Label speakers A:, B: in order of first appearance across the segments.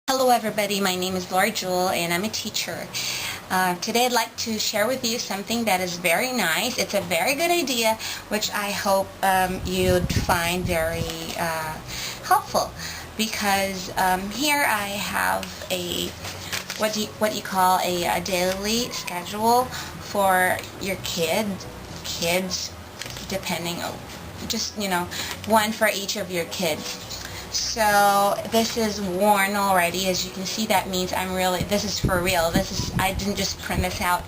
A: Hello everybody, my name is Laurie Jewell and I'm a teacher. Today I'd like to share with you something that is very nice. It's a very good idea which I hope you'd find very helpful because here I have a what you call a daily schedule for your kids depending on one for each of your kids. So this is worn already. As you can see, that means this is for real. I didn't just print this out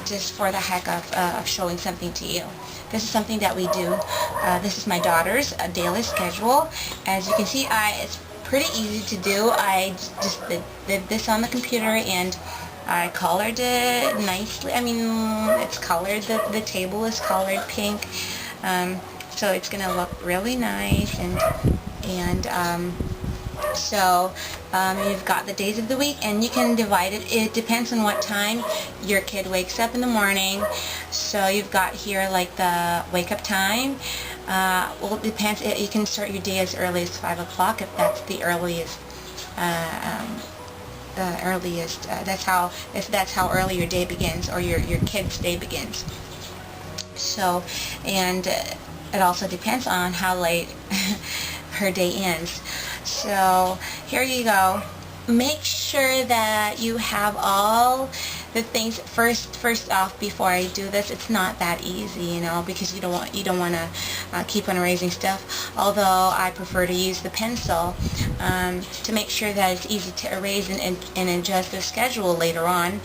A: just for the heck of showing something to you. This is something that we do. This is my daughter's daily schedule. As you can see, it's pretty easy to do. I just did this on the computer and I colored it nicely. I mean, it's colored. The table is colored pink. So it's going to look really nice so you've got the days of the week and you can divide it. It depends on what time your kid wakes up in the morning. So you've got here like the wake up time. Well, it depends. You can start your day as early as 5 o'clock if that's the earliest. If that's how early your day begins or your kid's day begins. So, and it also depends on how late her day ends. So here you go. Make sure that you have all the things first off. Before I do this, it's not that easy, because you don't want to keep on erasing stuff. Although I prefer to use the pencil to make sure that it's easy to erase and adjust the schedule later on.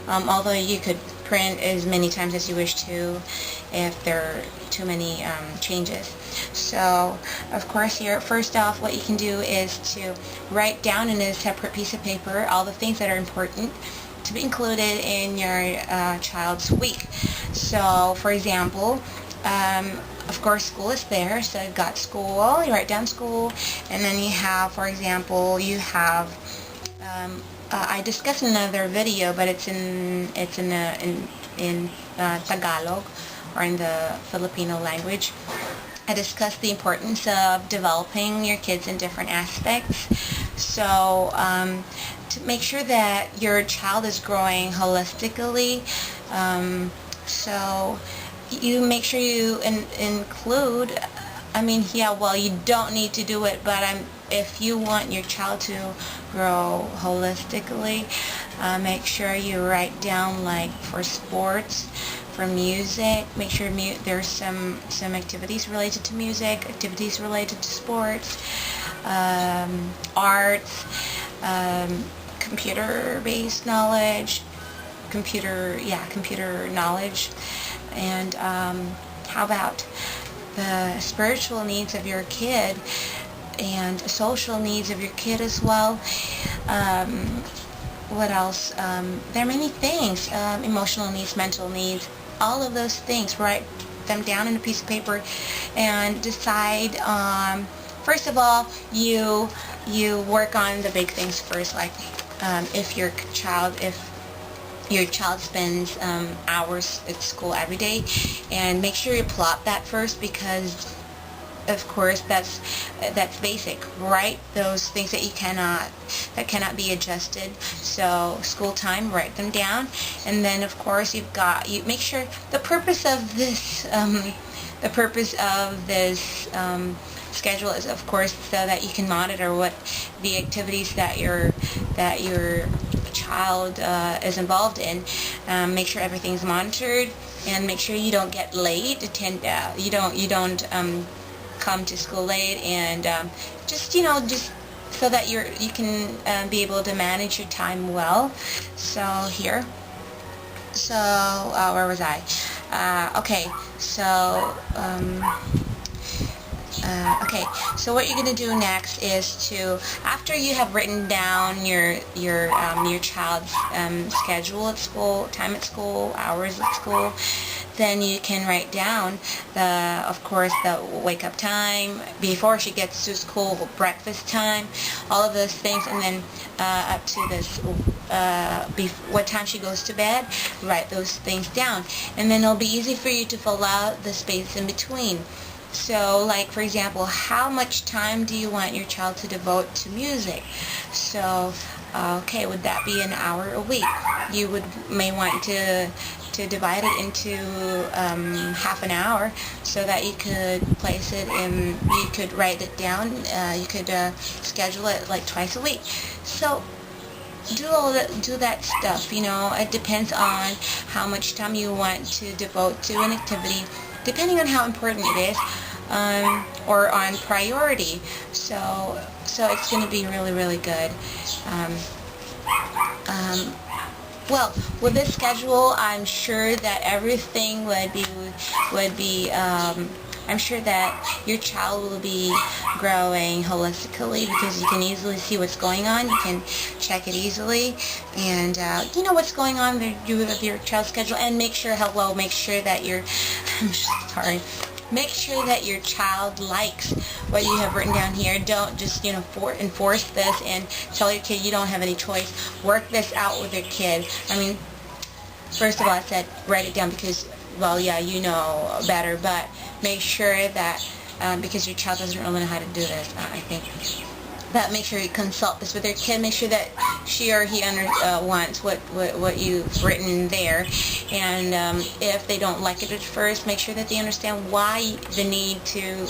A: Although you could print as many times as you wish to if there are too many changes. So of course here, first off, what you can do is to write down in a separate piece of paper all the things that are important to be included in your child's week. So for example, of course school is there, so you've got school, you write down school, and then you have, for example, I discussed in another video, but it's in Tagalog, or in the Filipino language. I discussed the importance of developing your kids in different aspects. So to make sure that your child is growing holistically, so you make sure you include, you don't need to do it, but if you want your child to grow holistically, make sure you write down, like for sports, for music, make sure there's some activities related to music, activities related to sports, arts, computer-based knowledge, computer knowledge, and how about the spiritual needs of your kid and social needs of your kid as well. What else? There are many things. Emotional needs, mental needs, all of those things. Write them down in a piece of paper and decide. First of all, you work on the big things first, like if your child spends hours at school every day, and make sure you plot that first, because of course that's basic. Write those things that cannot be adjusted. So school time, write them down, and then of course you make sure the purpose of this schedule is, of course, so that you can monitor what the activities that your child is involved in. Make sure everything's monitored, and make sure you don't get late. You don't come to school late, and just so that you can be able to manage your time well. So here, where was I? Okay, so so what you're going to do next is after you have written down your child's schedule at school, time at school, hours at school, then you can write down of course the wake up time, before she gets to school, breakfast time, all of those things, and then up to this what time she goes to bed. Write those things down, and then it'll be easy for you to fill out the space in between. So, like, for example, how much time do you want your child to devote to music? So, okay, would that be an hour a week? You may want to divide it into half an hour so that you could place it in, you could write it down, you could schedule it like twice a week. So do that stuff, it depends on how much time you want to devote to an activity, depending on how important it is, or on priority. So it's going to be really, really good. Well, with this schedule, I'm sure that everything I'm sure that your child will be growing holistically, because you can easily see what's going on. You can check it easily, and you know what's going on with your child's schedule, and make sure that your make sure that your child likes what you have written down here. Don't just, enforce this and tell your kid you don't have any choice. Work this out with your kid. I mean, first of all, I said write it down because, well, yeah, you know better, but make sure that, because your child doesn't really know how to do this, I think, that make sure you consult this with your kid. Make sure that she or he wants what you've written there, and if they don't like it at first, make sure that they understand why the need to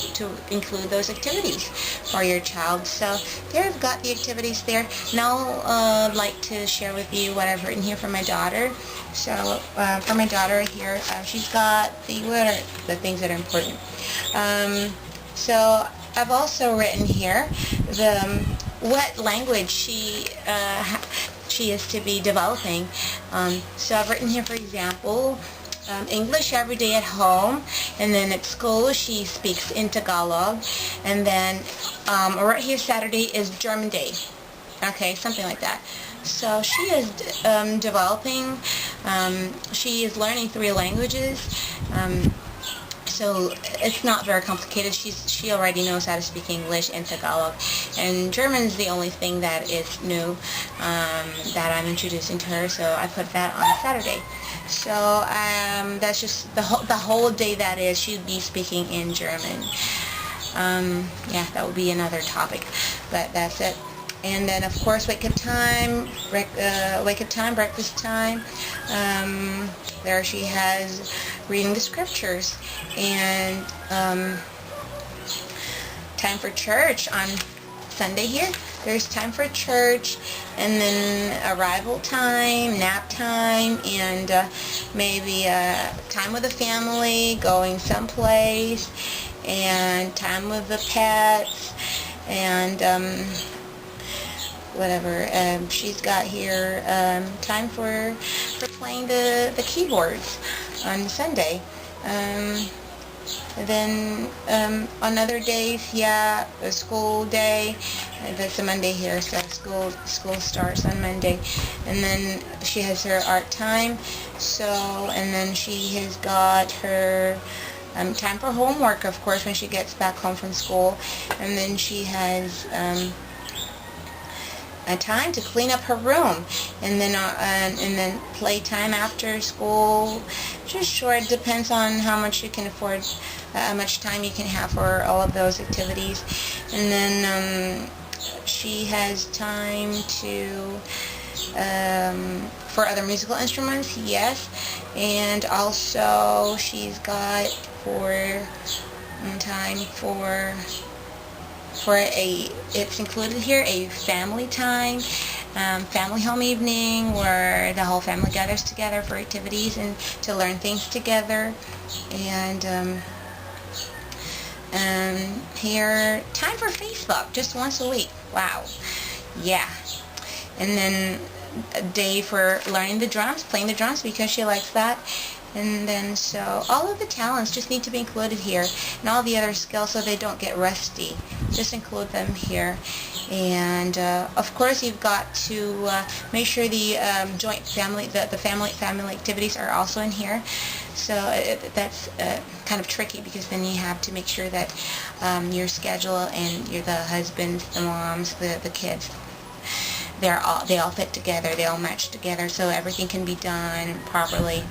A: include those activities for your child. So there, I've got the activities there. Now I'd like to share with you what I've written here for my daughter. So for my daughter here, she's got what are the things that are important. So I've also written here what language she is to be developing. So I've written here, for example, English every day at home, and then at school she speaks in Tagalog, and then right here Saturday is German day. Okay, something like that. So she is developing. She is learning 3 languages. So it's not very complicated. She already knows how to speak English and Tagalog, and German is the only thing that is new that I'm introducing to her. So I put that on Saturday. So that's just the whole day. That is, she'd be speaking in German. Yeah, that would be another topic, but that's it. And then, of course, wake up time, breakfast time. There she has reading the scriptures, and time for church on Sunday here. There's time for church, and then arrival time, nap time, and maybe time with the family, going someplace, and time with the pets, and whatever. She's got here time for playing the keyboards on Sunday. Then on other days, yeah, a school day. That's a Monday here, so school starts on Monday. And then she has her art time. So, and then she has got her time for homework, of course, when she gets back home from school. And then she has a time to clean up her room, and then playtime after school. Just short, depends on how much you can afford, how much time you can have for all of those activities. And then she has time to for other musical instruments, yes, and also she's got time for it's included here, a family time, family home evening, where the whole family gathers together for activities and to learn things together. And here, time for Facebook, just once a week. Wow. Yeah. And then a day for learning the drums, playing the drums, because she likes that. And then, so all of the talents just need to be included here, and all the other skills, so they don't get rusty. Just include them here. And of course, you've got to make sure the joint family, the family activities are also in here. So that's kind of tricky, because then you have to make sure that your schedule and the husbands, the moms, the kids, they all fit together, they all match together, so everything can be done properly.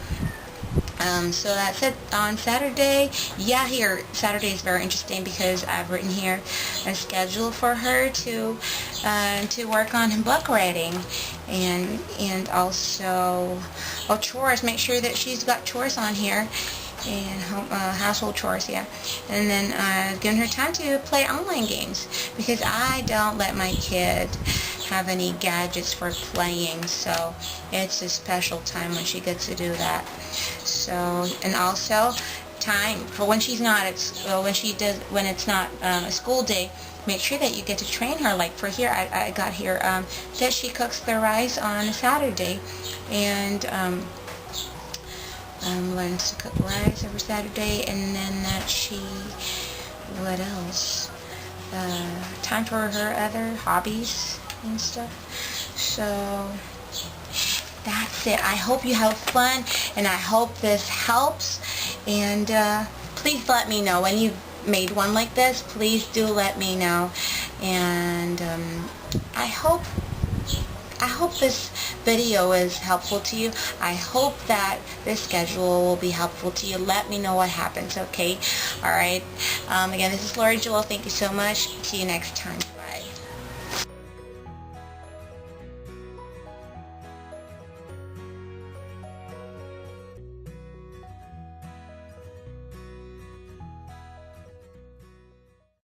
A: So that's it on Saturday. Yeah, here Saturday is very interesting because I've written here a schedule for her to work on book writing, and also chores. Make sure that she's got chores on here, and household chores, yeah. And then giving her time to play online games, because I don't let my kid have any gadgets for playing, so it's a special time when she gets to do that. So, and also time for when she's not when it's not a school day. Make sure that you get to train her. Like for here, I got here that she cooks the rice on a Saturday, and learns to cook rice every Saturday, and then that she, what else? Time for her other hobbies and stuff. So that's it. I hope you have fun, and I hope this helps. And please let me know when you made one like this. Please do let me know. And I hope this video is helpful to you. I hope that this schedule will be helpful to you. Let me know what happens, okay? Alright. Again, this is Laurie Jewell. Thank you so much. See you next time.